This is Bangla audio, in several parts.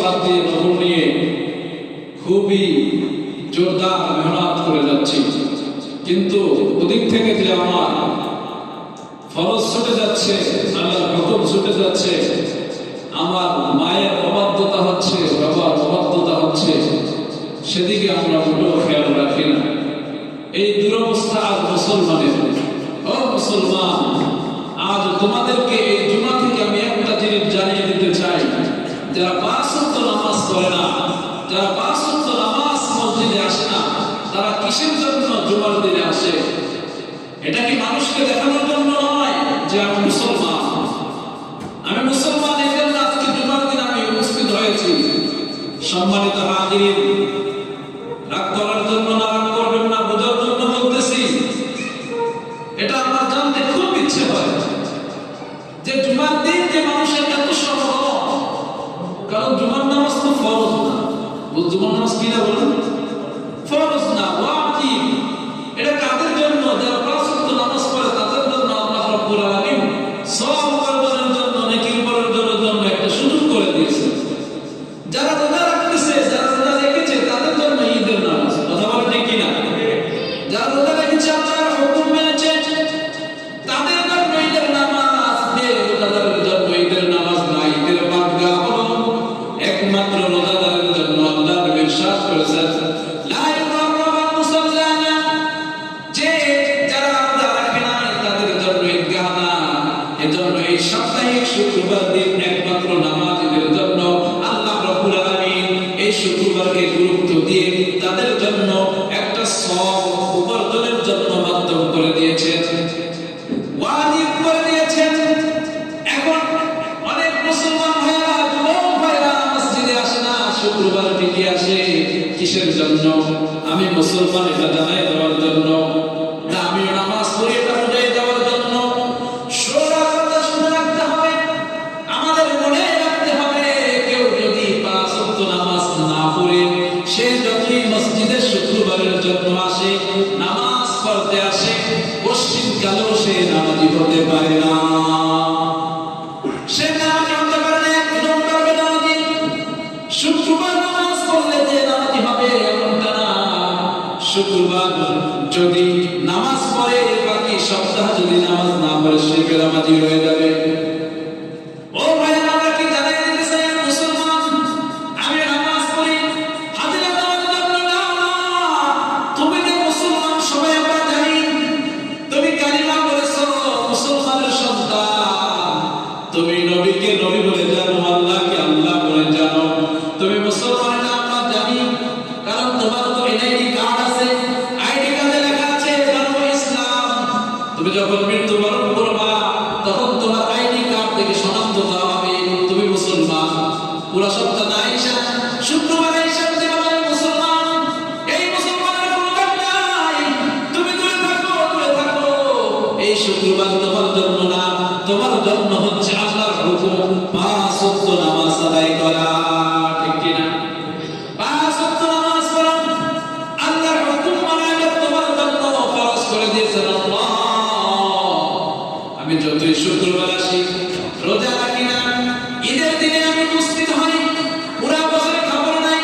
বাদ দিয়ে নফল নিয়ে খুবই জোরদার মেহনত করে যাচ্ছি, কিন্তু ওদিক থেকে যে আমার ফরজ ছুটে যাচ্ছে, আল্লাহর হুকুম ছুটে যাচ্ছে, আমার মায়ের অবাধ্যতা হচ্ছে, বাবার অবাধ্যতা হচ্ছে, সেদিকে আমরা মোটেও খেয়াল রাখি না। এই দুরবস্থা আজ মুসলমানের। ও মুসলমান, আজ তোমাদেরকে এই জুমা থেকে আমি একটা জিনিস জানিয়ে দিতে চাই, যারা 5 ওয়াক্ত নামাজ পড়ে না, যারা 5 ওয়াক্ত নামাজ মসজিদে আসে না, তারা কিসের জন্য জুমার দিনে আসে? এটা কি মানুষকে দেখানোর জন্য নয় যে আমি মুসলমান, আমি মুসলমান, এই জন্য আজকে জুমার দিন আমি উপস্থিত হয়েছি। সম্মানিত হাজিরিন, রাগ করার জন্য না, রাগ করবেন না, বোঝার জন্য বলতেছি। এটা আমার জানতে খুব ইচ্ছে হয় যে জুমার দিন যে মানুষের এত সম্ভব, কারণ জুমার নামাজ তো ফরজ না। জুমার নামাজ কি না বলেন? ফরজ না, ওয়াজিব। এটা কাদের জন্য? যারা 5 ওয়াক্ত নামাজ পড়ে তাদের জন্য আল্লাহ রাব্বুল আলামিন সওয়াব উপার্জনের জন্য, নেকি উপার্জনের জন্য একটা সুযোগ করে দিয়েছেন। যারা রোজা রাখতেছে, যারা রোজা রেখেছে, তাদের জন্য ঈদের নামাজ। কথা বলেন ঠিক কিনা? যারা রোজা রেখেছে, আল্লাহর হুকুম মেনেছে, তাদের জন্য ঈদের নামাজ। রোজাদারের জন্য ঈদের নামাজ না, ঈদের বাদগা হলো একমাত্র রোজাদারের জন্য। আল্লাহ নবী ইরশাদ করেছেন, লা ইউরাবু মুসাল্লানা, যে যারা রোজা রাখে না তাদের জন্য ঈদগাহ না। এজন্য এই সাপ্তাহিক শুক্রবার দিন একমাত্র নামাজ ঈদের জন্য আল্লাহ রাব্বুল আলামিন এই শুক্রবারকে গুরুত্ব দিয়ে তাদের জন্য একটা সওয়াব উপার্জনের জন্য মাধ্যম করে দিয়েছেন, ওয়াজিব করে দিয়েছেন। এখন অনেক মুসলমান ভাইরা, যুবক ভাইরা মসজিদে আসে না, শুক্রবার ঠিকই আসে। কিসের জন্য? আমি মুসলমান এটা জানাই দেওয়ার জন্য না, আমি নামাজ পড়ি এটা বুঝাই দেওয়ার জন্য। সোজা কথা শুনে রাখতে হবে, আমাদের মনে রাখতে হবে, কেউ যদি 5 ওয়াক্ত নামাজ না পড়ে সে যতই মসজিদে শুক্রবারের জন্য আসে, নামাজ পড়তে আসে, পশ্চিম কালেও সে নামাজি হতে পারে না। সে নামাজি হতে পারে না, একদম পারবে না। শুক্রবার নামাজ পড়লে যে নামাজি হবে এমনটা না। শুক্রবার যদি নামাজ পড়ে, বাকি সপ্তাহ যদি নামাজ না পড়ে, সে বেনামাজি হয়ে যাবে। ও ভাই, আমরা কি জানাই দিতে চাই মুসলমান আমি নামাজ পড়ি, হাজিরা দেওয়ার জন্য না। তুমি যে মুসলমান সবাই আমরা জানি, তুমি কালিমা বলেছো, মুসলমানের সন্তান, তুমি নবীকে নবী বলে জানো, আল্লাহকে আল্লাহ বলে জানো, তুমি মুসলমান এটা আমরা জানি। কারণ তোমার তো এনআইডি কার্ড আছে, আইডি কার্ডে লেখা আছে ধর্ম ইসলাম। তুমি যখন মৃত্যুবরণ করবা, তখন তোমার আইডি কার্ড থেকে শনাক্ত করা হবে তুমি মুসলমান। পুরা সপ্তাহ না আইসা শুক্রবার আইসা যেভাবে মুসলমান, এই মুসলমানের কোনো দাম নাই। তুমি দূরে থাকো, দূরে থাকো। এই শুক্রবার তোমার জন্য না, তোমার জন্য হচ্ছে আল্লাহর হুকুম 5 ওয়াক্ত নামাজ আদায় করা। ঠিক কিনা? 5 ওয়াক্ত নামাজ পড়া আল্লাহর হুকুম মানে তোমার জন্য ফরজ করে দিয়েছেন আল্লাহ। আমি যতই শুক্রবার আসি, রোজা রাখি না, ঈদের দিনে আমি উপস্থিত হই, পুরা বছরের খবর নাই,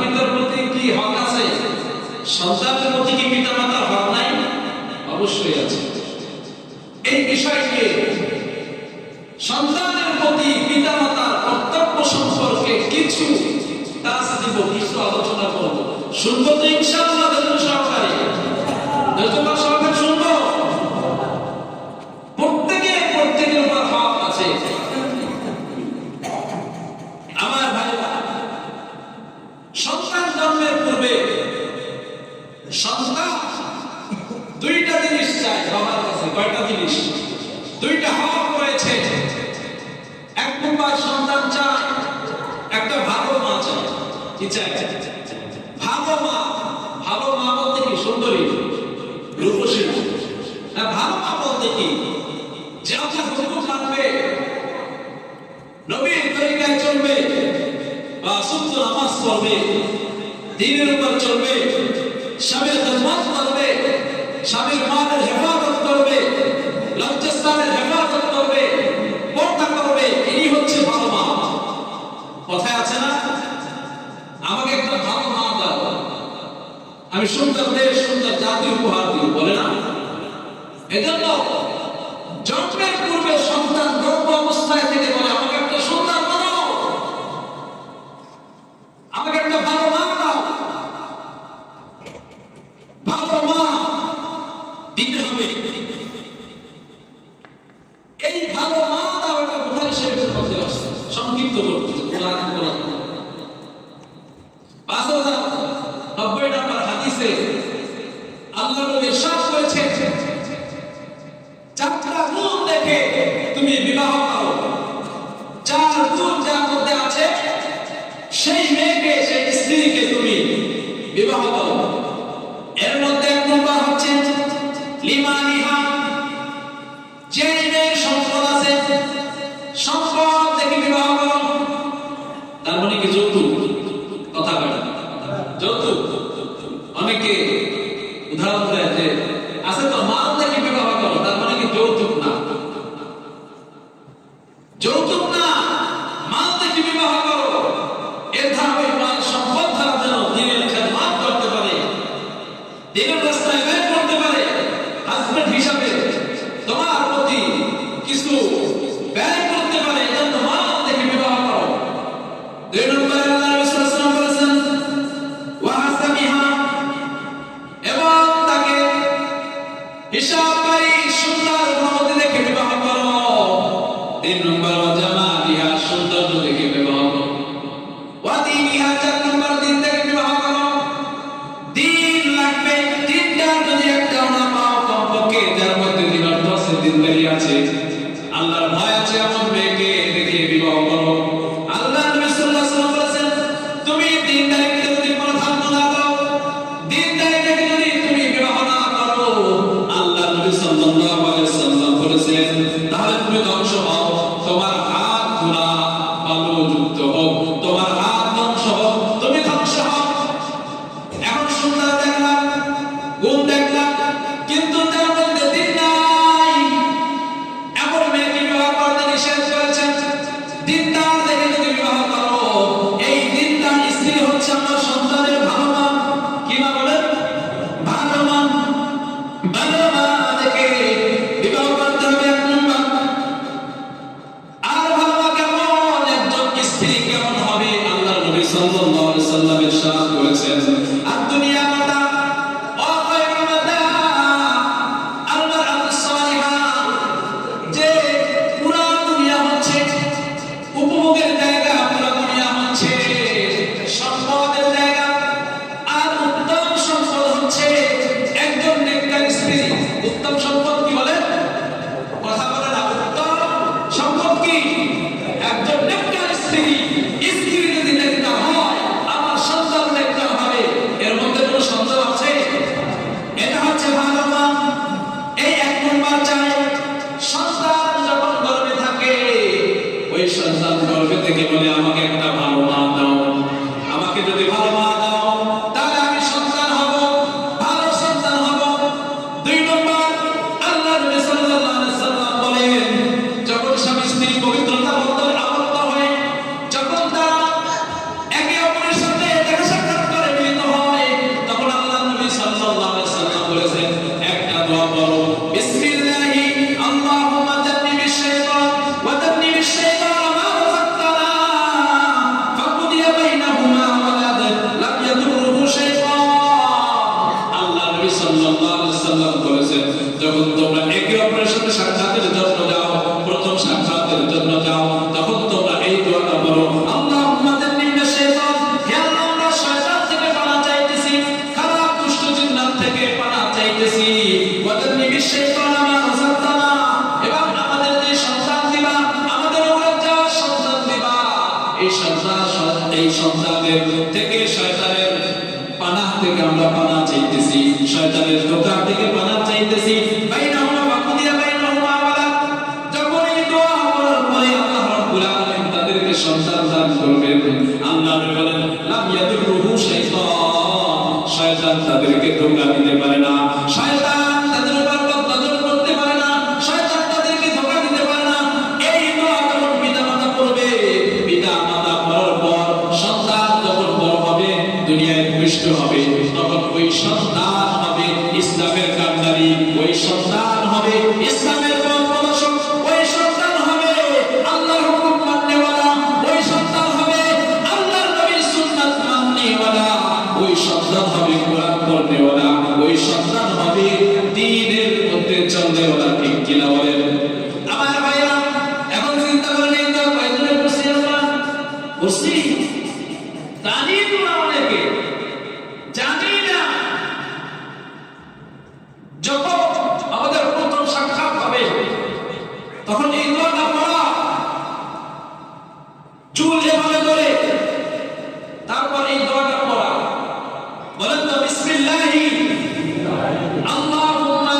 পিতার প্রতি কি হক আছে? সন্তানের প্রতি কি পিতা মাতার হক নাই? অবশ্যই আছে। এই বিষয়কে সন্তানের প্রতি পিতা মাতার কর্তব্য সম্পর্কে কিছু কিছু আলোচনা করবো। শুনবো তো ইনশাআল্লাহ সহকারে? সহকারে শুনবো। প্রত্যেকের উপর হক আছে। আমার ভাইরা, সন্তান জন্মের পূর্বে সন্তান দুইটা জিনিস চায় বাবার কাছে। কয়টা জিনিস? দুইটা হক রয়েছে। এক নম্বর, সন্তান চায় একটা ভালো মা চায়। কি চায়? ভালো মা। ভালো মা বলতে কি? সুন্দরী, রূপসী। ভালো মা বলতে কি? যে আপনার হুকুম মানবে, নবীর তরিকায় চলবে, বা সুস্থ নামাজ পড়বে, দ্বীনের উপর চলবে, স্বামীর খেদমত করবে, স্বামীর মানের হেফাজত করবে, লজ্জাস্থানের হেফাজত করবে, পর্দা করবে। এই হচ্ছে ভালো মা। কথায় আছে না, আমাকে একটা ভালো মা দাও, আমি সুন্দর দেশ সুন্দর জাতি উপহার দিব, বলে না? এজন্য জন্মের পূর্বে সন্তান গর্ভ অবস্থায় থেকে বলে, আমাকে একটা সুন্দর বানাও, আমাকে একটা ভালো মা দাও। ভালো মা দিতে হবে। এই ভালো মা দাও, এটা বুখারী শরীফের মধ্যে আছে। সংক্ষিপ্ত করতে 5090 নম্বর হাদিসে আল্লাহ নবী ইরশাদ করেছেন, চারটা গুণ দেখে তুমি বিবাহ করো। চার গুণ যার মধ্যে আছে সেই মেয়েকে, সেই স্ত্রীকে তুমি বিবাহ করো। এর মধ্যে এক নম্বর হচ্ছে লিমানিহা, যে মেয়ের সম্পদ আছে, সম্পদ দেখে বিবাহ করো। তার মানে কি যৌতুক? কথা বলে যৌতুক। অনেকে উদাহরণ দেয় যে আছে তো মাল দেখে বিবাহ করো, তার মানে কি যৌতুক না? যৌতুক না, মাল দেখে বিবাহ করো। এর ধারণা মাল সম্পদ ধারা যেন দিনের খেদমত করতে পারে, দিনের রাস্তায় ব্যয় করতে পারে। হাজবেন্ড হিসাবে তোমার প্রতি কিছু ব্যয় করতে পারে, এজন্য মাল দেখে বিবাহ করো। দুই নম্বরে আল্লাহ রাসূল সাল্লাল্লাহু আলাইহি ওয়াসাল্লাম বলেছেন, ওয়া হাসামিহা, এবং তাকে হিসাবকারী সুন্দর গুণবতী দেখে বিবাহ করো। তিন নম্বর জামালিহা, সৌন্দর্য দেখে বিবাহ করো। ওয়া দীনিহা, চার নম্বর দিন দেখে বিবাহ করো। দিন লাগবে, দিনটা থেকে আমরা পানা চাইতেছি, শয়তানের ধোঁকা থেকে পানা চাইতেছি। বাইনাহুমা বাকুদিয়া বাইনাহুমা ওয়ালাদ, যখন এই দোয়া করার পরে আল্লাহ রাব্বুল আলামিন তাদেরকে সন্তান দান করবেন। আল্লাহ বলেন লাম ইয়াদুররুহু শাইতান, শয়তান তাদেরকে ধোঁকা দিতে পারে না, শয়তান তাদের উপর নজর করতে পারে না, শয়তান তাদেরকে ধোঁকা দিতে পারে না। এই দোয়া যখন পিতামাতা করবে, পিতামাতা করার পর সন্তান যখন বড় হবে, দুনিয়ায় পুষ্ট হবে, তখন ওই সন্তান হবে ইসলামের কান্ডারি, ওই সন্তান হবে ইসলামের পথ প্রদর্শক, ওই সন্তান হবে আল্লাহর হুকুম মাননেওয়ালা, ওই সন্তান হবে আল্লাহর নবীর সুন্নাত মাননেওয়ালা, ওই সন্তান হবে কোরআন পড়নেওয়ালা, ওই সন্তান হবে দ্বীনের মধ্যে চলনেওয়ালা। ঠিক কিনা বলেন? আমার ভাইরা, এখন চিন্তা করেন এই তো কয়জনে বসে আমরা বসি, জানি না অনেকে, জানি না। যখন আমাদের প্রথম সাক্ষাৎ হবে তখন এই দোয়াটা পড়া, চুল এভাবে করে তারপর এই দোয়াটা পড়া। বলেন তো বিসমিল্লাহি আল্লাহুম্মা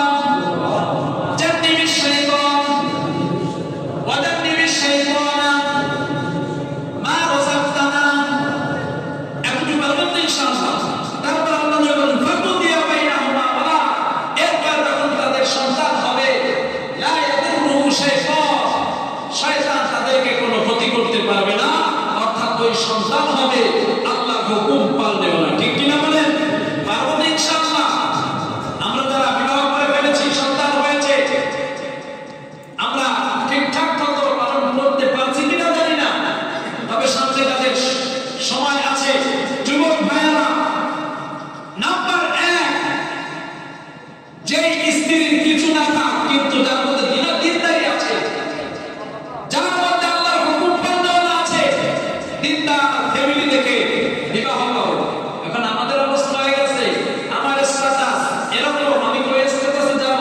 জান্নিবিশ শাইতান ওয়া জান্নিবিশ শাইতানা মা রাযাকতানা। একটু বলবেন তো ইনশাআল্লাহ। তারপর আল্লাহ বলেন ফাকুদিয়া বাইনাহুমা ওয়ালা, এরপর যখন তাদের সন্তান হবে, লা ইয়াদুররুহু শাইতান, শয়তান তাদেরকে কোনো ক্ষতি করতে পারবে না, অর্থাৎ ওই সন্তান হবে আল্লাহর হুকুম পালনেওয়ালা। ঠিক কিনা বলেন? পারবো তো ইনশাআল্লাহ? আমরা যারা বিবাহ করে ফেলেছি, সন্তান হয়েছে, আমরা ঠিকঠাক মতো পালন করতে পারছি কিনা জানি না, তবে সামনে তাদের সময় আছে। যুবক ভাইয়েরা, নাম্বার 1, যেই স্ত্রীর কিছু না থাক কিন্তু যার মধ্যে দিনদারি আছে, যার মধ্যে আল্লাহর হুকুম পালন আছে, দিনদার ফ্যামিলি থেকে বিবাহ করো। এখন আমাদের অবস্থা হয়ে গেছে, আমার স্ট্যাটাস এরকম, আমি কই স্ট্যাটাসে যাব,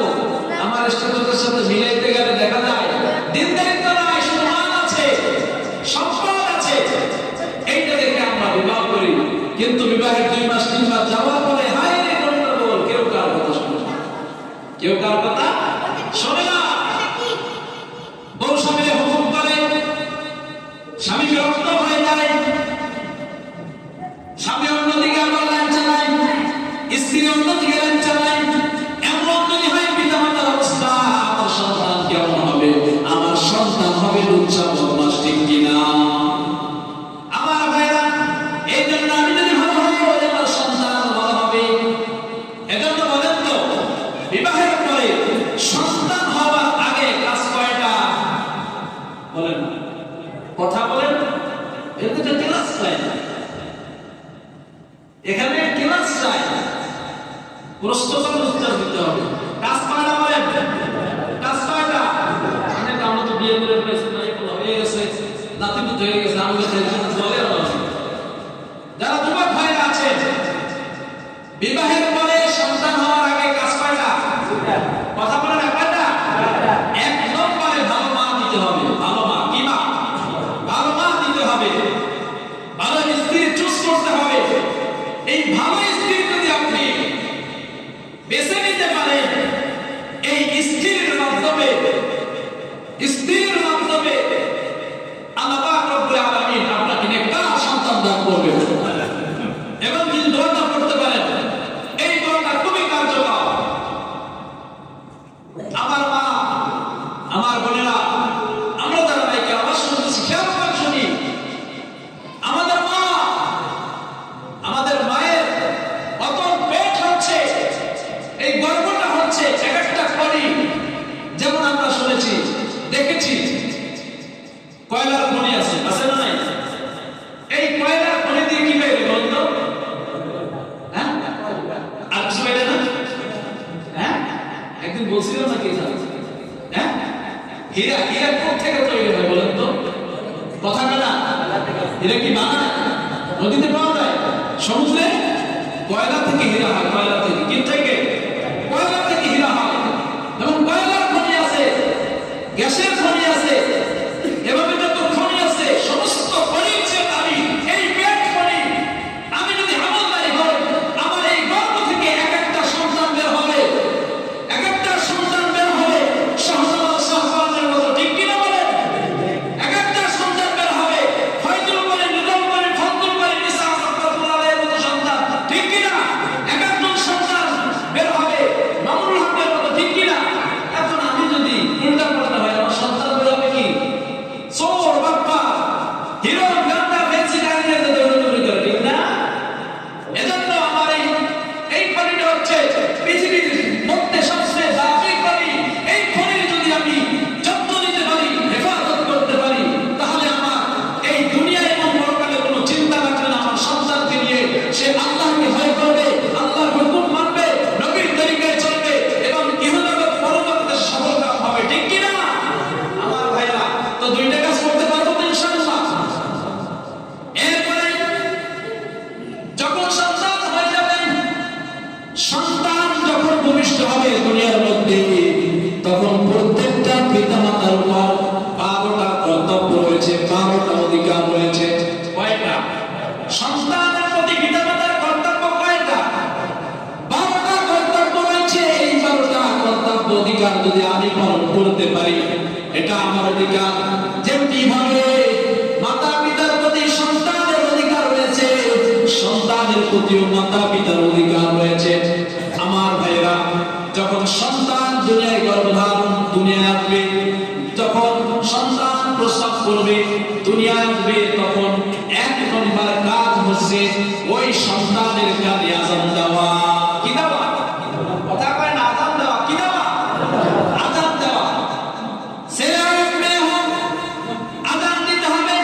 আমার স্ট্যাটাসের সাথে মিলাইতে গেলে দেখা যায় দিনদারিত্ব নাই, শুধু মান আছে, সম্পদ আছে, এইটা দেখে আমরা বিবাহ করি। কিন্তু বিবাহের 2 মাস 3 মাস যাওয়ার পরে হায় রে গন্ডগোল, কেউ কার কথা শোনে না, কেউ কার কথা শোনে না। বউ স্বামীর হুকুম করে, স্বামী বিরক্ত হয়ে যায়, স্বামী অন্যদিকে আবার লাইন চালায়, স্ত্রী অন্যদিকে লাইন চালায়। এমন যদি হয় পিতামাতার অবস্থা, আমার সন্তান কেমন হবে? আমার সন্তান হবে লুচ্চা বদমাশ। ঠিক কিনা? আমার ভাইরা, এই জন্য আমি যদি ভালো হই, আমার সন্তান ভালো হবে। এজন্য বলেন তো, বিবাহের পরে সন্তান হওয়ার আগে কাজ কয়টা? বলেন, কথা বলেন। এতে তো ক্লাস চাই না, এখানে ক্লাস চাই, প্রশ্নের উত্তর দিতে হবে। কাজ কয়টা বলেন? কাজ কয়টা? অনেক আমরা তো বিয়ে করে ফেলেছি, হয়ে গেছে, নাতি পুত হয়ে গেছে, আমি বলে যারা যুবক ভাইরা আছে, বিবাহের পরে সন্তান হওয়ার আগে কাজ কয়টা? কথা বলেন, কয়টা? 1 নম্বরে ভালো মা দিতে হবে। ভালো মা, কি মা? ভালো মা দিতে হবে। ভালো স্ত্রী চুজ করতে হবে। এই ভালো স্ত্রী যদি আপনি বেছে নিতে পারেন, এই স্ত্রীর মাধ্যমে আল্লাহ পাক রব্বুল আলামিন আপনাকে নেককার সন্তান দান করবেন। এবং যদি দোয়াটা করতে পারেন, এই দোয়াটা খুবই কার্যকর। আমার মা, আমার বোনেরা, আমরা যারা ভাইকে আবার শুনতেছি, খেয়াল করে শুনি। আমাদের মা, আমাদের মায়ের অতন পেট হচ্ছে, এই গর্ভটা হচ্ছে এক একটা করি। যেমন আমরা শুনেছি, দেখেছি, কয়লার খনি আছে না নাই? এই কয়লার খনি দিয়ে কি বের বলতো? হ্যাঁ, আর কিছু বের না? হ্যাঁ, একদিন বলছিলাম নাকি? হ্যাঁ, হীরা কোথা থেকে তৈরি হয় বলেন তো? কথা না, হীরা কি বানায়? নদীতে পাওয়া যায়, সমুদ্রে? কয়লা থেকে হীরা হয়, কয়লা থেকে। কি থেকে? কয়লা থেকে হীরা হয়। এবং কয়লার খনি আছে, গ্যাসের খনি আছে, এভাবে যত খনি আছে, সমস্ত খনির চেয়ে দামি এই পেট খনি। আমি যদি আমলদারি হই, আমার এই হচ্ছে পৃথিবীর মধ্যে সবচেয়ে দামি খনি। এই খনির যদি আমি যত্ন নিতে পারি, হেফাজত করতে পারি, তাহলে আমার এই দুনিয়া এবং পরকালে কোনো চিন্তা রাখবে না। আমার সন্তানকে নিয়ে সে আল্লাহকে ভয় করবে, আল্লাহর হুকুম মানবে, নবীর তরিকায় চলবে এবং ইহজগৎ পরজগতে সফলকাম হবে। ঠিক কি না আমার ভাইরা? তো দুইটা কাজ করতে পারবো তো ইনশাআল্লাহ। এরপরে যখন সন্তান হয়ে যাবেন, সন্তান যখন ভূমিষ্ঠ হবে দুনিয়ার মধ্যে, তখন প্রত্যেকটা পিতামাতার উপর 12টা কর্তব্য রয়েছে, 12টা অধিকার রয়েছে। কয়টা? সন্তানের প্রতি পিতামাতার কর্তব্য কয়টা? 12টা কর্তব্য রয়েছে। এই 12টা কর্তব্য অধিকার যদি আমি পালন করতে পারি, এটা আমার অধিকার। যেমনি ভাবে মাতা পিতার প্রতি সন্তানের অধিকার রয়েছে, সন্তানের প্রতিও মাতা পিতার অধিকার রয়েছে। আমার ভাইরা, যখন সন্তান দুনিয়ায় গর্ভধারণ দুনিয়ায় আসবে, যখন সন্তান প্রসব করবে দুনিয়ায় আসবে, তখন 1 নম্বর কাজ হচ্ছে ওই সন্তানের কানে আযান দেওয়া। কি দেওয়া? কথা কয় না, আযান দেওয়া। কি দেওয়া? আযান দেওয়া। ছেলে হোক মেয়ে হোক আযান দিতে হবে।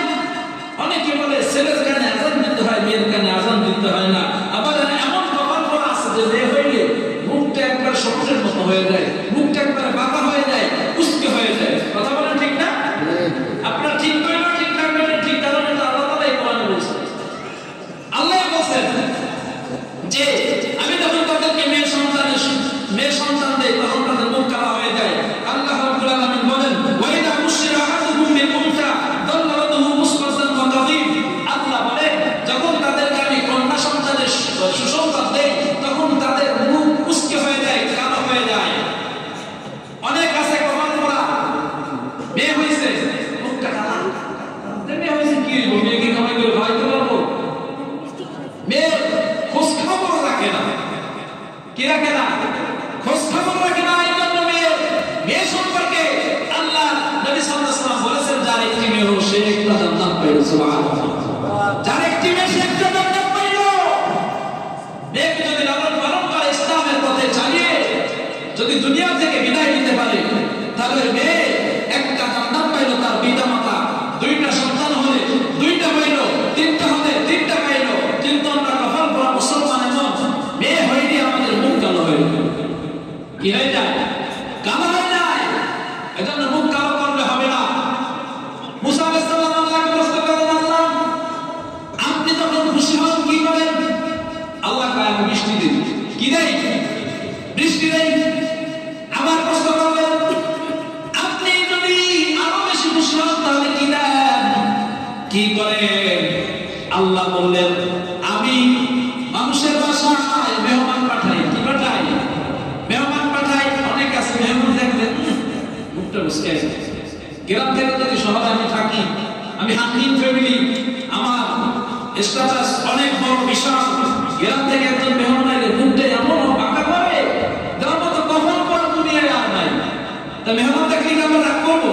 অনেকে বলে ছেলের কানে আযান দিতে হয়, মেয়ের কানে আযান দিতে হয় না। আবার এমন কপাল করা আছে যে মেয়ে হইলে মুখটা একবার সবুজের মতো হয়ে যায়, মুখটা একবার বাঁকা হয়ে যায়, উস্কে হয়ে যায়। কথা বলেন ঠিক না? আপনারা ঠিক করেন, ঠিক থাকবেন, ঠিক কারণে তো আল্লাহ তাআলাই কোরআনে বলেছেন। আল্লাহ বলেন যে আমি যখন তাদেরকে মেয়ে সন্তান দেই, তখন তাদের মুখ কালা হয়ে যায়। আল্লাহ রাব্বুল আলামিন বলেন, ওয়া ইযা বুশিরা আহাদুহুম বিল উনসা দাল্লা ওয়াজহুহু মুসফারসান ওয়া কাযীম। আল্লাহ বলেন, যখন তাদেরকে আমি কন্যা সন্তানের সুসংবাদ দেই, তখন তাদের মুখ উস্কে হয়ে যায়, কালো হয়ে যায়। অনেক আছে কপাল পোড়া, মেয়ে হয়েছে মুখটা কালা। মেয়ে হয়েছে কি হইব? মেয়েকে কামাই করে খাওয়াইতে পারবো? মেয়ে খোঁজ খবর রাখে না। কি রাখে না? খোঁজ খবর রাখে না। এই জন্য মেয়ে সম্পর্কে আল্লাহ নবী সাল্লাল্লাহু আলাইহি ওয়াসাল্লাম বলেছেন, যার একটি মেয়ে হোক সে একটা জান্নাত পাইলো। সুবহানাল্লাহ। যার একটি মেয়ে সে একটা জান্নাত পাইলো। মেয়েকে যদি লালন পালন করে, ইসলামের পথে চালিয়ে যদি দুনিয়া থেকে বিদায় নিতে পারে, তাহলে মেয়ে একটা জান্নাত পাইলো। তার পিতা মাতা 2টা সন্তান হলে 2টা পাইলো, 3টা হলে 3টা পাইলো। কিন্তু আমরা কপাল পোড়া মুসলমান এমন, মেয়ে হয়নি আমাদের মুখ কালো হয়ে যায়। কি হয়ে যায়? কালো হয়ে যায়। এজন্য মুখ কালো করলে হবে না। মুসা আলাইহিস সালাম আল্লাহকে প্রশ্ন করেন, আল্লাহ আপনি যখন খুশি হন কি করেন? আল্লাহ কয়, আমি বৃষ্টি দেই। কি দেই? বৃষ্টি দেই। আবার প্রশ্ন করলেন, আপনি যদি আরো বেশি খুশি হন তাহলে কি দেন? কি করেন? আল্লাহ বললেন, আমি মানুষের বাসায় মেহমান পাঠাই। কি পাঠাই? মেহমান পাঠাই। অনেক আছে মেহমান দেখবেন মুখটা মুসকে আছে। গ্রাম থেকে যদি শহরে আমি থাকি, আমি হাঙ্গিন ফ্যামিলি, আমার স্ট্যাটাস অনেক বড় বিশাল, গ্রাম থেকে একজন মেহমান আইলে মুখটা এমন বাঁকা করে যার মতো কখন পর দুনিয়ায় আর নাই। তা মেহমান দেখলে কি আমরা রাগ করবো?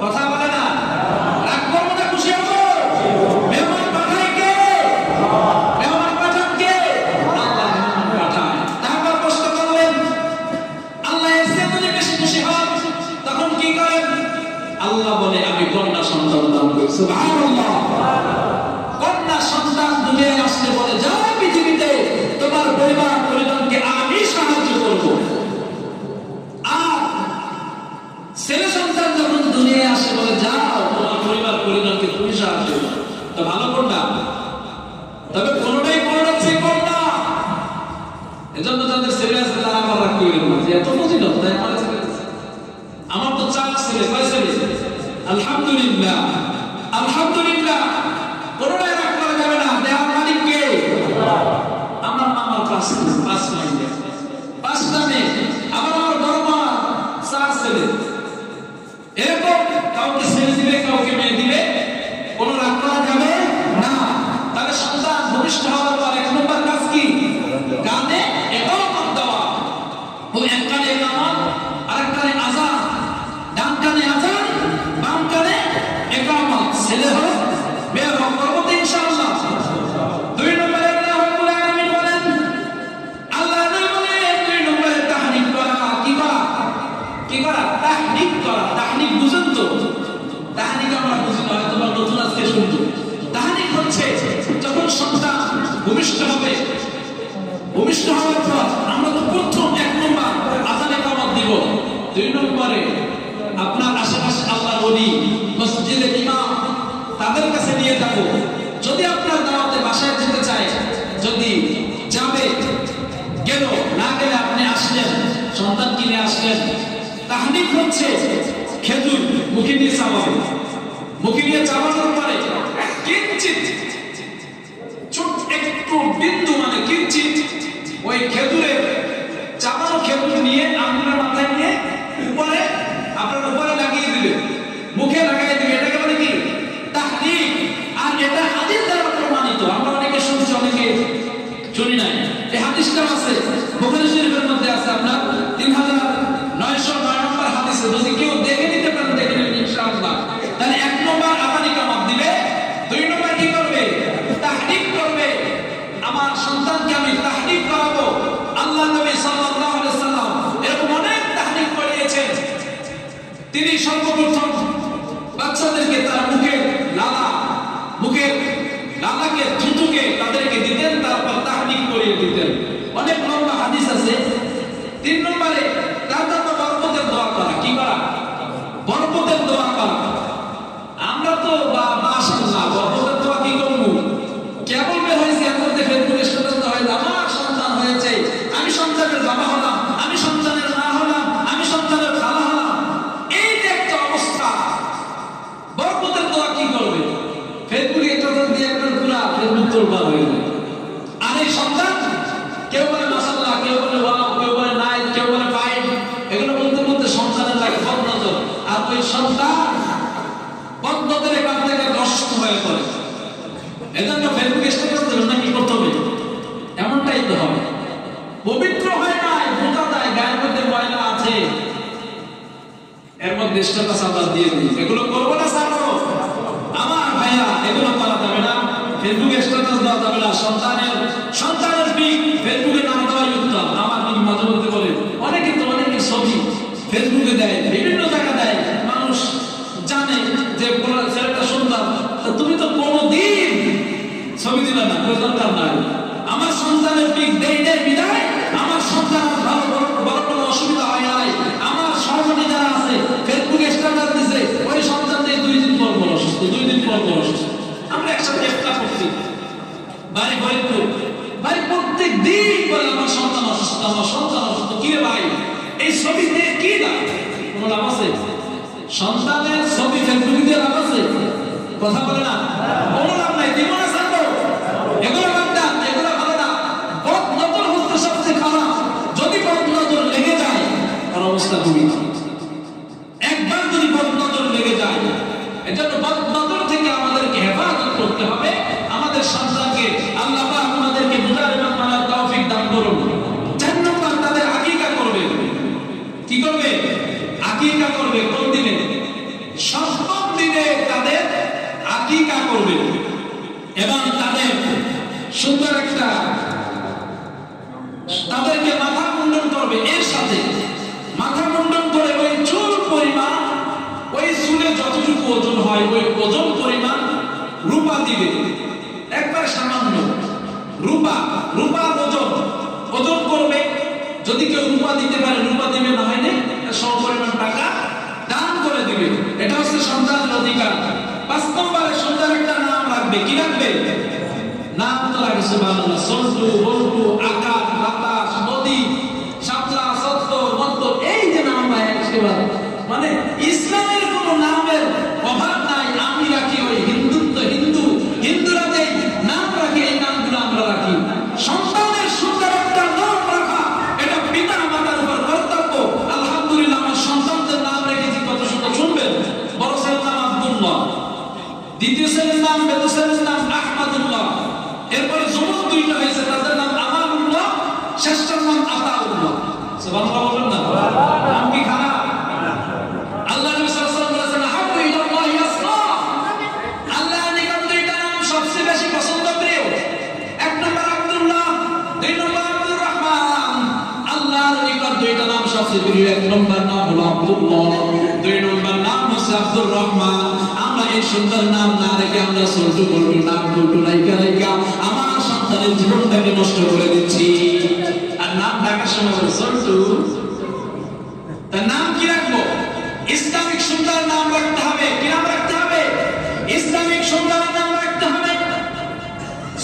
কথা বলে না, রাগ করবো না, খুশি হবো? মেহমান পাঠায় কে? মেহমান পাঠান কে? আল্লাহ মেহমান পাঠায়। তারপর প্রশ্ন করলেন, আল্লাহ এসে যদি বেশি খুশি হন তখন কি করেন? আল্লাহ বলে, আমি কন্যা সন্তান দান করি। সুবহানাল্লাহ। কন্যা সন্তান দুনিয়ায় আসতে বলে, যাও পৃথিবীতে তোমার পরিবার পরিজনকে আমি সাহায্য করব। আর ছেলে সন্তান যখন দুনিয়ায় আসে বলে, যাও তোমার পরিবার পরিজনকে তুমি সাহায্য করো। তো ভালো কন্যা, তবে কোনটাই পড়াচ্ছে কন্যা। এজন্য যাদের ছেলে আছে তারা আমার রাগ করে না যে এত ফজিলত তাই আমার ছেলে। আমার তো 4 ছেলে, 5 ছেলে। আলহামদুলিল্লাহ, আলহামদুলিল্লাহ। কোনটাই রাগ করা যাবে না। দেওয়ার মালিক কে? আমার মামার 5 মাইন্ডে 5টা মেয়ে। আবার আমার বড় মা 4 ছেলে। এরকম কাউকে ছেলে দিবে, কাউকে মেয়ে দিবে, কোন রাগ করা যাবে না। তাহলে সন্তান ভূমিষ্ঠ হওয়ার পর 1 নম্বর কাজ কি? কানে ইকামত দেওয়া। ও এক কানে ইকামত, আরেক কানে আযান। ডান কানে আযান, বাম কানে ইকামত। ছেলে হোক হবে। ভূমিষ্ঠ হওয়ার পর আমরা তো প্রথম 1 নম্বর আযানে কামাত দিব, 2 নম্বরে আপনার আশেপাশে আল্লাহর ওলি, মসজিদের ইমাম, তাদের কাছে নিয়ে যাব। যদি আপনার দাওয়াতে বাসায় যেতে চায়, যদি যাবে, গেল, না গেলে আপনি আসলেন, সন্তান কিনে আসলেন। তাহনিক হচ্ছে খেজুর মুখে নিয়ে চাবাবে, মুখে নিয়ে চাবানোর পরে কিঞ্চিত ছোট একটু বিন্দু মানে কিঞ্চিত ওই খেজুরের চাবানো খেজুর নিয়ে আঙুলের মাথায় নিয়ে উপরে আপনার উপরে লাগিয়ে দিবেন, মুখে লাগাই দিবেন। এটাকে বলে কি? তাহনিক। আর এটা হাদিস দ্বারা প্রমাণিত। আমরা অনেকে শুনছি, অনেকে শুনি নাই। এই হাদিসটা আছে বুখারী শরীফের মধ্যে আছে, আপনার 3909 নম্বর হাদিসে। যদি কেউ দেখে নিতে পারেন, দেখে নেবেন ইনশাআল্লাহ। তাহলে 1 নম্বর আযানে কামাত দিবে, 2 নম্বর কি করবে? তাহনিক করবে। আমার সন্তানকে আমি তাহনিক করাবো। আল্লাহ নবী সাল্লাল্লাহু আলাইহি ওয়াসাল্লাম এরকম অনেক তাহনিক করিয়েছেন। তিনি সর্বপ্রথম বাচ্চাদেরকে তার মুখের লালাকে, থুতুকে তাদেরকে দিতেন, তারপর তাহনিক করিয়ে দিতেন। অনেক লম্বা হাদিস আছে। 3 নম্বরে তার জন্য বরকতের দোয়া করা। কি করা? বরকতের দোয়া করা। আমরা তো মাশাআল্লাহ বরকতের দোয়া কি করব? কেবল বের হয়েছে এখন থেকে ফেসবুকে স্ট্যাটাস দেওয়া হয়, আমার সন্তান হয়েছে, আমি সন্তানের বাবা হলাম, আমি সন্তানের মা হলাম, আমি সন্তানের খালা হলাম। এই যে একটা অবস্থা, বরকতের দোয়া কি করবে? ফেসবুকে স্ট্যাটাস দিয়ে একবার পুরা ফেসবুক তোলবা হয়ে যায়। আর এই সন্তান কেউ বলে মাশাআল্লাহ, কেউ বলে ওয়াও, কেউ বলে নাই, কেউ বলে ফাইন। এগুলো বলতে বলতে সন্তানের লাগে বদনজর। আর ওই সন্তান বদনজরের কাছ থেকে নষ্ট হয়ে পড়ে। এজন্য ফেসবুকে স্ট্যাটাস দেবেন না, কি করতে হবে? এমনটাই তো হবে। পবিত্র হয় নাই, মোটা দেয়, গায়ের মধ্যে ময়লা আছে, এর মধ্যে স্ট্যাটাস আবার দিয়ে দিই। এগুলো করবো না ছাড়বো? আমার ভাইয়া, এগুলো করা যাবে না। ফেসবুকে স্ট্যাটাস দেওয়া যাবে না। সন্তানের পিক ফেসবুকে না দেওয়াই উত্তম। আমার পিক মাঝে মধ্যে বলে, অনেকে তো অনেকে ছবি ফেসবুকে দেয়, বিভিন্ন জায়গা দেয়, মানুষ জানে যে ছেলেটা সুন্দর। তুমি তো কোনোদিন ছবি দিলে না, দরকার নাই। আমার সন্তানের পিক দেই বিদায় আমার সন্তান ভালো বড় কোনো অসুবিধা হয় নাই। আমার সহপাঠী যারা আছে ফেসবুকে স্ট্যাটাস দিছে, ওই সন্তান দিয়ে 2 দিন পর অসুস্থ, 2 দিন পর অসুস্থ। আমরা একসাথে একটা করছি ভাই, ভাই প্রত্যেক দিন বলে আমার সন্তান অসুস্থ, আমার সন্তান অসুস্থ। কি রে ভাই, এই ছবি দিয়ে কি লাভ? কোনো লাভ আছে? সন্তানের ছবি ফেসবুকে দিয়ে লাভ আছে? কথা বলে না, কোনো লাভ নাই। দিব না ছাড়বো? এগুলো বাদ দেন, এগুলো ভালো না। বদনজর হচ্ছে সবচেয়ে খারাপ। যদি বদনজর লেগে যায়, তার অবস্থা খুবই খারাপ। একবার যদি বদনজর লেগে যায়, এজন্য বদনজর থেকে আমাদেরকে হেফাজত করতে হবে। আমাদের সন্তানকে আল্লাহ পাক আমাদেরকে বুঝার এবং মানার তৌফিক দান করুন। 4 নম্বর, তাদের আকীকা করবে। কি করবে? আকীকা করবে। কোন দিনে? সপ্তম দিনে তাদের আকীকা করবে। এবং তাদের সুন্দর একটা, তাদেরকে মাথা মুন্ডন করবে। এর সাথে মাথা মুন্ডন করে ওই চুল পরিমাণ, ওই চুলে যতটুকু ওজন হয় ওই ওজন পরিমাণ রূপা দিবে। একবার সামান্য রূপার ওজন করবে। যদি কেউ রূপা দিতে পারে রূপা দিবে, না হয় সম পরিমাণ টাকা দান করে দিবে। এটা হচ্ছে সন্তানের অধিকার। 5 নম্বরে সুন্দর একটা নাম রাখবে। কি রাখবে? নাম তো রাখবে সুবহানাল্লাহ। সন্টু, বল্টু, আকাশ, বাতাস, নদী, শাপলা, সত্য, মত্ত, এই যে নাম ভাই একেবারে মানে ইসলামের কোন নামের অভাব নাই। আমি রাখি ওই হিন্দুরা যে নাম রাখে, এই নামগুলো আমরা রাখি। সন্তানের সুন্দর একটা নাম রাখা, এটা পিতা মাতার উপর কর্তব্য। আলহামদুলিল্লাহ, আমার সন্তানদের নাম রেখেছি কত সুন্দর। শুনবেন, বড় ছেলের নাম আব্দুল্লাহ, দ্বিতীয় ছেলের নাম বেদু, ছেলের নাম আহমদুল্লাহ, এরপরে যমজ 2টা হয়েছে, তাদের নাম আমানুল্লাহ, শেষটার নাম আতাউল্লাহ। সুবহানাল্লাহ বলবেন না? নাম কি খারাপ? আল্লাহ নবী সাল্লাল্লাহু আলাইহি ওয়াসাল্লাম বলেছেন, হাব্বু ইলাল্লাহি আসমা, আল্লাহর নিকট 2টা নাম সবচেয়ে বেশি পছন্দ প্রিয়। 1 নম্বর আব্দুল্লাহ, 2 নম্বর আব্দুর রহমান। আল্লাহর নিকট 2টা নাম সবচেয়ে প্রিয়। 1 নম্বর নাম হলো আব্দুল্লাহ, 2 নম্বর নাম হচ্ছে আব্দুর রহমান। আমরা এই সুন্দর নাম না রেখে আমরা সল্টু বল্টু নাম বল্টু রাইকা আমার সন্তানের জীবনটাকে নষ্ট করে দিচ্ছি। আর নাম ডাকার সময় বলে সন্টু, তার নাম কি রাখবো? ইসলামিক সুন্দর নাম রাখতে হবে। কি নাম রাখতে হবে? ইসলামিক সুন্দর নাম রাখতে হবে।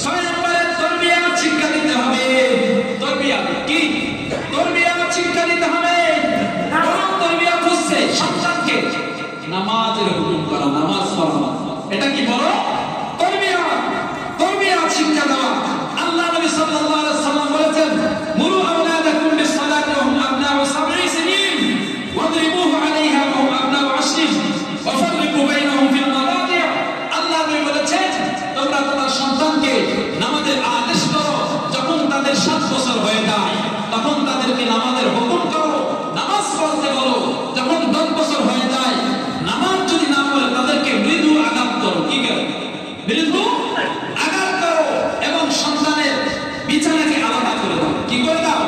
6 নম্বরে তরবিয়াত শিক্ষা দিতে হবে। তরবিয়াত কি? তরবিয়াত শিক্ষা দিতে হবে। কোন তরবিয়াত হচ্ছে সন্তানকে নামাজের হুকুম করা, নামাজ পড়ানো। এটা কি বলো? তরবিয়াত। তরবিয়াত শিক্ষা দেওয়া। আল্লাহ নবী সাল্লাল্লাহু আলাইহি ওয়াসাল্লাম বলেছেন, মুরু আওলাদাকুম বিস-সালাতি ওয়া হুম আবনাউ 7 সিনিন ওয়াদরিবুহু আলাইহা ওয়া হুম আবনাউ 10 ওয়া ফাররিকু বাইনাহুম ফিল মাদাজি'। আল্লাহ নবী বলেছেন, তোমরা তোমার সন্তানকে নামাজের আদেশ করো যখন তাদের 7 বছর হয়ে যায়, তখন তাদেরকে নামাজের হুকুম করো, নামাজ পড়তে বলো। যখন 10 বছর হয়ে যায়, নামাজ যদি না পড়ে তাদেরকে মৃদু আঘাত করো। কি করো? মৃদু আঘাত করো এবং সন্তানের বিছানাকে আলাদা করে দাও। কি করে দাও?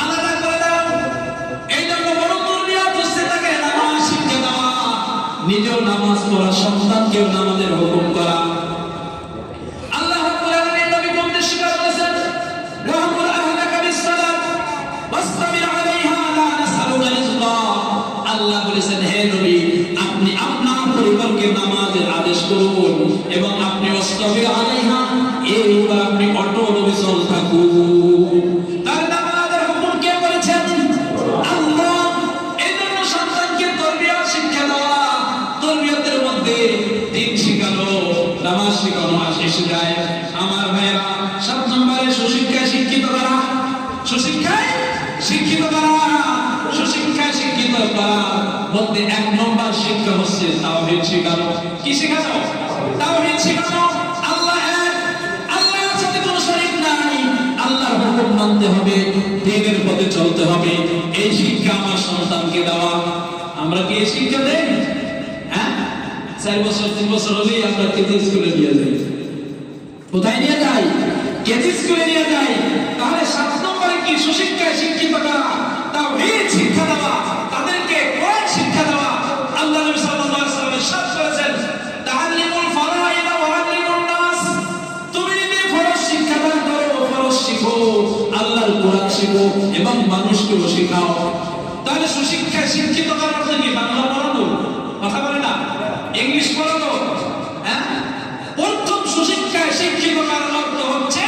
আলাদা করে দাও। এই জন্য বড় তরবিয়াত হচ্ছে তাকে নামাজ শিক্ষা দেওয়া, নিজেও নামাজ পড়া, সন্তানকেও নামাজের হুকুম করা। আল্লাহ রাব্বুল আলামিন নবী বলতে শিখা বলেছেন, ওয়াহমুর আহলাকা বিস-সালাত ওয়াসতাবির আলাইহা লা নাসআলুকা রিজকা। আল্লাহ বলেছেন, হে নবী, আপনি আপনার পরিবারকে নামাজের আদেশ করুন এবং আপনি ওয়াসতাবির আলাইহা, এর উপর আপনি অটল অবিচল থাকুন। তার নামাজের হুকুম কে বলেছেন? আল্লাহ। এই জন্য সন্তানকে তরবিয়াত শিক্ষা দেওয়া, তরবিয়াতের মধ্যে দিন শিখানো, নামাজ শিখানো এসে যায়। আমার ভাইরা, 7 নম্বরে সুশিক্ষায় শিক্ষিত করা। সুশিক্ষায় শিক্ষিত করা, সুশিক্ষায় শিক্ষিত করা বলতে 1 নম্বর শিক্ষা হচ্ছে তাওহীদ শিখানো। কি শিখানো? তাওহীদ শিখানো। আল্লাহ এক, আল্লাহর সাথে কোনো শরীক নাই, আল্লাহর হুকুম মানতে হবে, দ্বীনের পথে চলতে হবে। এই শিক্ষা আমার সন্তানকে দেওয়া। আমরা কি এই শিক্ষা দেই? হ্যাঁ, 4 বছর 3 বছর হলেই আমরা কেজি স্কুলে নিয়ে যাই। কোথায় নিয়ে যাই? কেজি স্কুলে নিয়ে যাই। তাহলে 7 নম্বরে কি? সুশিক্ষায় শিক্ষিত করা, তাওহীদ শিক্ষা দেওয়া, তাদেরকে কোরআন শিক্ষা দেওয়া। আল্লাহ নবী সাল্লাল্লাহু আলাইহি ওয়াসাল্লাম ইরশাদ করেছেন, তাআল্লিমুল ফারাইদ ওয়া আল্লিমুন নাস। তুমি যদি ফরজ শিক্ষা দান করো, ফরজ শিখো, আল্লাহর কোরআন শিখো এবং মানুষকেও শেখাও। তাহলে সুশিক্ষায় শিক্ষিত করার অর্থ কি? বাংলা পড়ানো? কথা বলে না? ইংলিশ পড়ানো? হ্যাঁ, প্রথম সুশিক্ষায় শিক্ষিত করার অর্থ হচ্ছে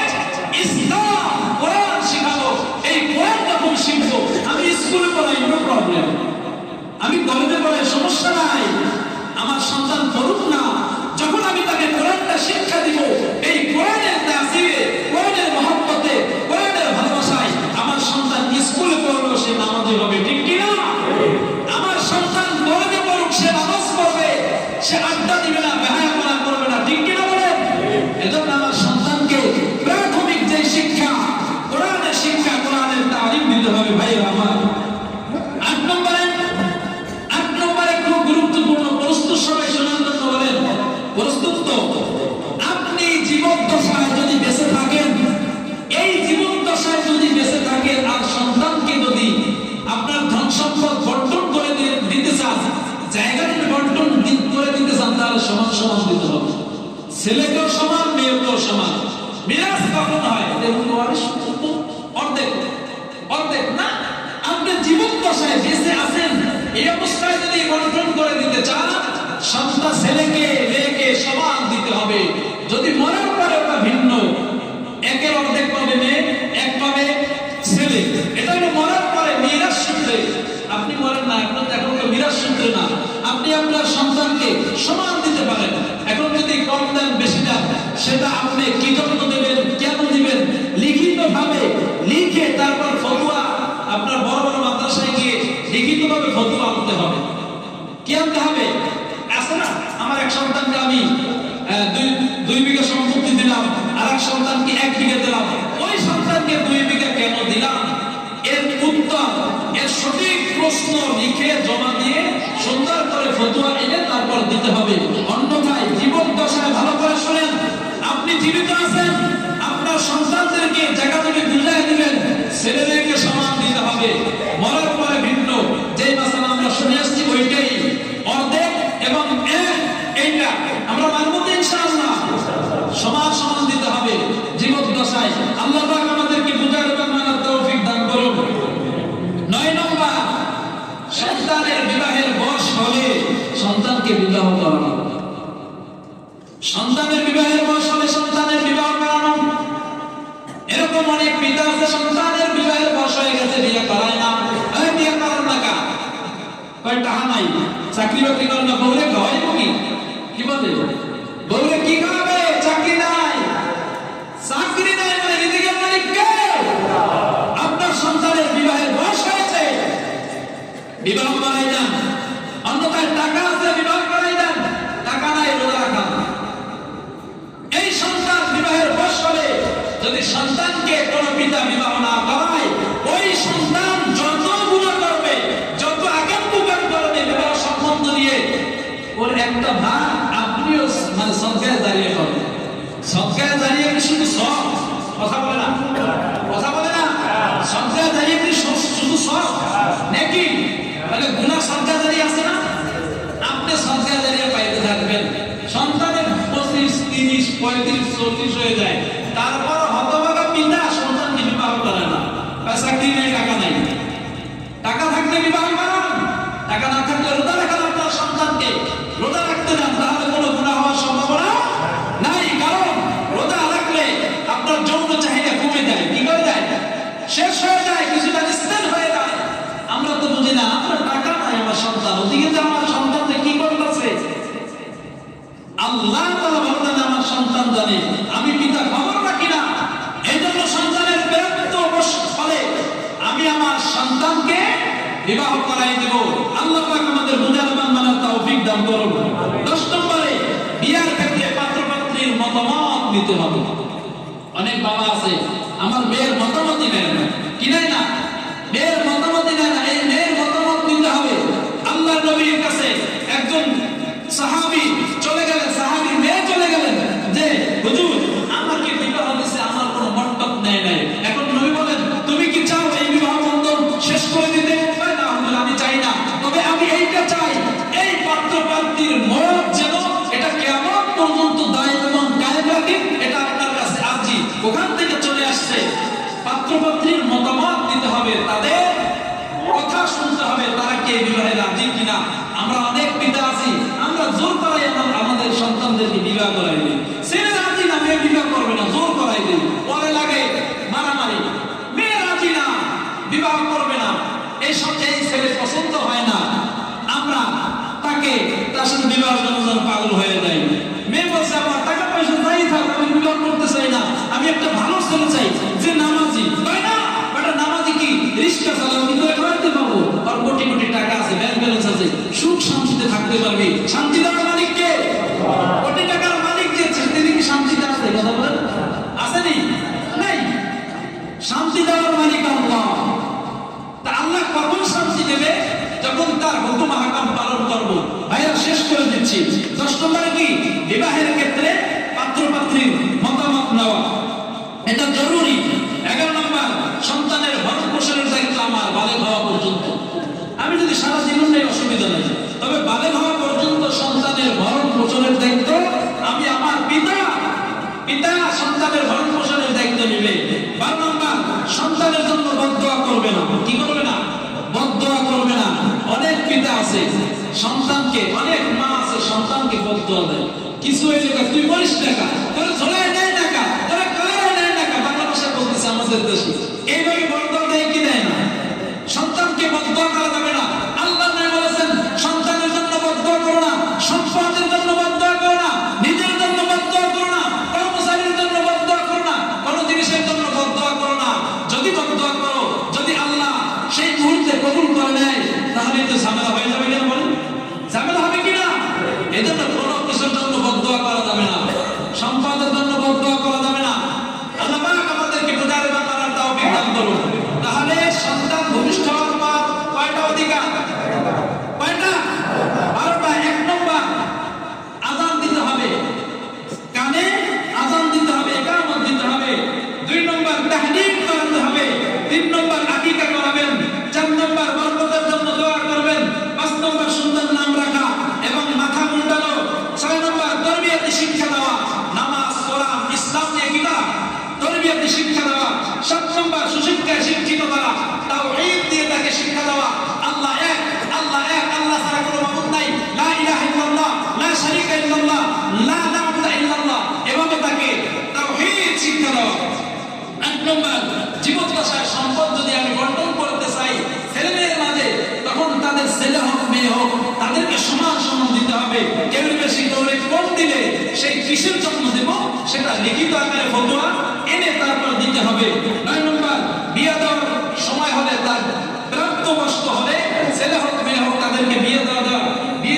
ইসলাম, কোরআন শেখানো। এই কোরআন যখন শিখবো, আমি স্কুলে পড়াই, নো প্রবলেম, আমি কলেজে পড়াই, সমস্যা নাই, আমার সন্তান পড়ুক না। যখন আমি তাকে কোরআনটা শিক্ষা দিব, এই কোরআনের তাসিরে, কোরআনের মহব্বতে, কোরআনের ভালোবাসায় আমার সন্তান স্কুলে পড়লো, সে নামাজি হবে। ঠিক কি না? আমার সন্তান কলেজে পড়ুক, সে নামাজ পড়বে, সে আড্ডা দিবে না, বেহায়াপনা করবে না। ঠিক কি না বলেন? এজন্য আমার সন্তানকে প্রাথমিক যে শিক্ষা, কোরআনের শিক্ষা, কোরআনের তালিম দিতে হবে। ভাই আমার 8 নম্বরে খুব গুরুত্বপূর্ণ, প্রস্তুত সবাই শোনার জন্য বলেন। প্রস্তুত তো? আপনি জীবদ্দশায় যদি বেঁচে থাকেন, এই জীবদ্দশায় যদি বেঁচে থাকেন আর সন্তানকে যদি আপনার ধন সম্পদ বন্টন করে দিতে চান, জায়গাটি বন্টন করে দিতে চান, তাহলে সমান সমান দিতে হবে। ছেলেকেও সমান, মেয়েকেও সমান। মিরাজ কখন হয়? অর্ধেক অর্ধেক না। আপনি জীবদ্দশায় বেঁচে আছেন, এই অবস্থায় যদি বন্টন করে দিতে চান, সন্তান ছেলেকে মেয়েকে সমান দিতে হবে। যদি মরার পরে ওটা ভিন্ন, একের অর্ধেক পাবে মেয়ে, এক পাবে ছেলে। এটা হলো মরার পরে মিরাজ সূত্রে। আপনি মরেন না, এখন তো মিরাজ সূত্রে না। আপনি আপনার সন্তানকে সমান দিতে পারেন। এখন যদি কম দেন, বেশি দেন, সেটা আপনি কি জন্য দেবেন, কেন দিবেন, লিখিত ভাবে লিখে তারপর ফতোয়া, আপনার বড় বড় মাদ্রাসায় গিয়ে লিখিত ভাবে ফতোয়া আনতে হবে। কি আনতে হবে? আছে না, আমার এক সন্তানকে আমি 2 বিঘা সম্পত্তি দিলাম, আর এক সন্তানকে 1 বিঘা দিলাম। ওই সন্তানকে 2 বিঘা কেন দিলাম, এর উত্তর, এর সঠিক প্রশ্ন লিখে জমা দিয়ে সুন্দর করে ফতোয়া এনে তারপর দিতে হবে। অন্যথায় জীবদ্দশায়, ভালো করে শুনেন, আপনি জীবিত আছেন, আপনার সন্তানদেরকে জায়গা থেকে বুঝাই দিবেন, ছেলেদেরকে সমান দিতে হবে। মরার পরে ভিন্ন। যে মাসালা আমরা শুনে আসছি, ওইটাই অর্ধেক এবং এইটা আমরা মানব তো ইনশাআল্লাহ। সমান সমান দিতে হবে। জীবদ্দশায় অনেক পিতা আছে সন্তানের বিবাহের বয়স হয়ে গেছে, বিয়ে করায় না। এই বিয়ে করার না কা কয় টাকা নাই, চাকরি বাকরি করে না, বউরে খাওয়াইব কি? কি বলে বউরে কি খাওয়াবে? চাকরি নাই, চাকরি নাই মানে রিজিকের মালিক কে? আপনার সন্তানের বিবাহের বয়স হয়েছে, বিবাহ করাই দেন। অন্যথায় টাকা আছে, বিবাহ করাই দেন। টাকা নাই, রোজা রাখান। এই সন্তান বিবাহের বয়স হলে যদি সন্তানকে কোন পিতা বিবাহ না করায়, ওই সন্তান যত গুনাহ করবে, যত আকাম-কুকাম করবে বিবাহ সম্বন্ধ নিয়ে, ওর একটা ভাগ আপনিও মানে সদকায়ে জারিয়া করবেন। সদকায়ে জারিয়া কি শুধু সব? কথা বলে না, কথা বলে না। সদকায়ে জারিয়া কি শুধু সব নাকি? মানে গুনাহ সদকায়ে জারিয়া আছে না? আপনি সদকায়ে জারিয়া পাইতে থাকবেন। সন্তানের 25, 30, 35, 40 হয়ে যায়, তারপর হতভাগা পিতা সন্তানকে বিবাহ করে না। চাকরি নেই, টাকা নাই। টাকা থাকলে বিবাহ করান, টাকা না থাকলে রোজা রাখান। আপনার সন্তানকে রোজা রাখতে দেন, তাহলে কোনো গুনাহ হওয়ার সম্ভাবনা নাই। কারণ রোজা রাখলে আপনার যৌন চাহিদা কমে যায়। কি করে যায়? শেষ হয়ে যায়, কিছুটা নিস্তেজ হয়ে যায়। আমরা তো বুঝি না, আপনার টাকা নাই, আমার সন্তান ওদিকে যে আমার সন্তানকে কি করতেছে আল্লাহ তাআলা ভালো জানে, আমার সন্তান জানে, আমি পিতা খবর রাখি না। এই জন্য সন্তানের বিরক্ত ফলে আমি আমার সন্তানকে বিবাহ করাই দেব। আল্লাহ পাক আমাদের বুঝার মানার তৌফিক দান করুন। 10 নম্বরে বিয়ার ক্ষেত্রে পাত্র-পাত্রীর মতামত নিতে হবে। অনেক বাবা আছে, আমার মেয়ের মতামতই নেয় না। কি নেয় না? মেয়ের মতামতই নেয় না। এই মেয়ের মতামত নিতে হবে। আল্লাহর নবীর কাছে একজন সাহাবী চলে গেলেন, সাহাবীর মেয়ে চলে গেলেন যে হুজুর আমাকে বিবাহ দিতে, আমার কোনো মন্তব্য নেই নাই। এখন নবী বলেন, তুমি কি চাও এই বিবাহ বন্ধন শেষ করে দিতে? না হুজুর, আমি চাই না, তবে আমি এইটা চাই, এই পাত্র-পাত্রীর মত যেন এটা কিয়ামত পর্যন্ত দায়িত্ব এবং কায়েম রাখে, এটা আপনার কাছে আরজি। ওখান থেকে চলে আসছে। পাত্র-পাত্রীর মতামত দিতে হবে, তাদের কথা শুনতে হবে, তারা কে বিবাহে রাজি কিনা। আমরা অনেক পিতা আছি, আমরা জোর করাই আমাদের সন্তানদেরকে বিবাহ করাই দিই। ছেলে রাজি না, মেয়ে বিবাহ করবে না, জোর করাই দিই। পরে লাগে মারামারি, মেয়ে রাজি না, বিবাহ করবে না, এই ছেলে পছন্দ হয় না, আমরা তাকে তার সাথে বিবাহের জন্য পাগল হয়ে যাই। মেয়ে বলছে আমার টাকা পয়সা যাই থাক, আমি বিবাহ করতে চাই না, আমি একটা ভালো ছেলে চাই যে নামাজি। তাই না? বেটা নামাজি কি রিক্সা চালাও, কিন্তু খাওয়াতে পারবো, আর কোটি কোটি টাকা আছে, ব্যাংক ব্যালেন্স আছে, সুখ শান্তিতে থাকতে পারবি। শান্তি দেওয়ার মালিক কে? কোটি টাকার মালিক যে, তিনি কি শান্তিতে আছে? কথা বলেন, আসেনি? নাই। শান্তি দেওয়ার মালিক আল্লাহ। তা আল্লাহ কখন শান্তি দেবে? যখন তার হুকুম আহকাম পালন করবো। ভাইয়া শেষ করে দিচ্ছি। 10 নম্বরে কি? বিবাহের ক্ষেত্রে পাত্র-পাত্রীর মতামত নেওয়া, এটা জরুরি। 11 নম্বর, সন্তানের ভরণ পোষণের দায়িত্ব আমার বালেগ হওয়া পর্যন্ত। আমি যদি সারা জীবন নেই অসুবিধা নেই, তবে বালেগ হওয়া পর্যন্ত সন্তানের ভরণ পোষণের দায়িত্ব আমি আমার পিতা সন্তানের ভরণ পোষণের দায়িত্ব নেবে। 12 নম্বর, সন্তানের জন্য বদদোয়া করবে না। কি করবে না? বদদোয়া করবে না। অনেক পিতা আছে সন্তানকে, অনেক মা আছে সন্তানকে বদদোয়া দেয়। কিছু হয়ে যাবে, তুই বলিস টাকা, তোর ঝোলায় নেয় টাকা, তোর কালায় নেয় টাকা, বাংলা ভাষা বলতেছে আমাদের দেশে। এইভাবে বদদোয়া দেয় কি দেয় না? সন্তানকে বদদোয়া করা যাবে না। আল্লাহ নবী বলেছেন, সন্তানের জন্য বদদোয়া করো না, সম্পদের জন্য বদদোয়া করো না, নিজের জন্য বদদোয়া করো না, কর্মচারীর জন্য বদদোয়া করো না, কোন জিনিসের জন্য বদদোয়া করো না। যদি বদদোয়া করো, যদি আল্লাহ সেই মুহূর্তে কবুল করে নেয়, তাহলে তো ঝামেলা হয়ে যাবে কিনা বলেন? ঝামেলা হবে কিনা? এজন্য কোনো কিছুর জন্য বদদোয়া করা যাবে না, সম্পদের জন্য বদদোয়া করা যাবে না। আল্লাহ পাক আমাদেরকে বোঝার এবং মানার তৌফিক দান করুন। তাহলে জীবদ্দশায় সম্পদ যদি আমি বন্টন করতে চাই ছেলে মেয়ের মাঝে, তখন তাদের ছেলে হোক মেয়ে হোক তাদেরকে সমান সমান দিতে হবে। কেউ বেশি করে কম দিলে সেই কিসের জন্য দেব সেটা লিখিত আকারে ফতোয়া এনে তারপর দিতে হবে। 9 নম্বর, বিয়ে দেওয়ার সময় হলে তার প্রাপ্তবয়স্ক হলে ছেলে হোক মেয়ে হোক তাদেরকে বিয়ে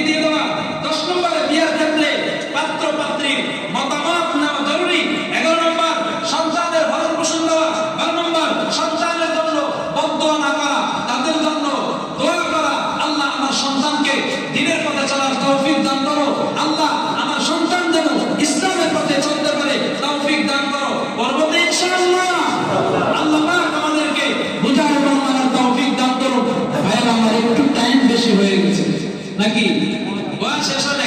দিয়ে দেওয়া। 10 নম্বরে বিয়ের ক্ষেত্রে পাত্র পাত্রীর মতামত নেওয়া জরুরি। 11 নম্বর, সন্তানের ভরণ পোষণ দেওয়া। 12 নম্বর, সন্তানের জন্য বদদোয়া না করা, তাদের জন্য দোয়া করা। আল্লাহ আমার সন্তানকে দ্বীনের পথে চলার তৌফিক দান করো, আল্লাহ আমার সন্তান যেন ইসলামের পথে চলতে পারে তৌফিক দান করো। পরবর্তী ইনশাআল্লাহ আল্লাহ পাক আমাদেরকে বুঝার এবং মানার তৌফিক দান করো। ভাইরা আমার একটু টাইম বেশি হয়ে গেছে নাকি? বয়স শেষ হলে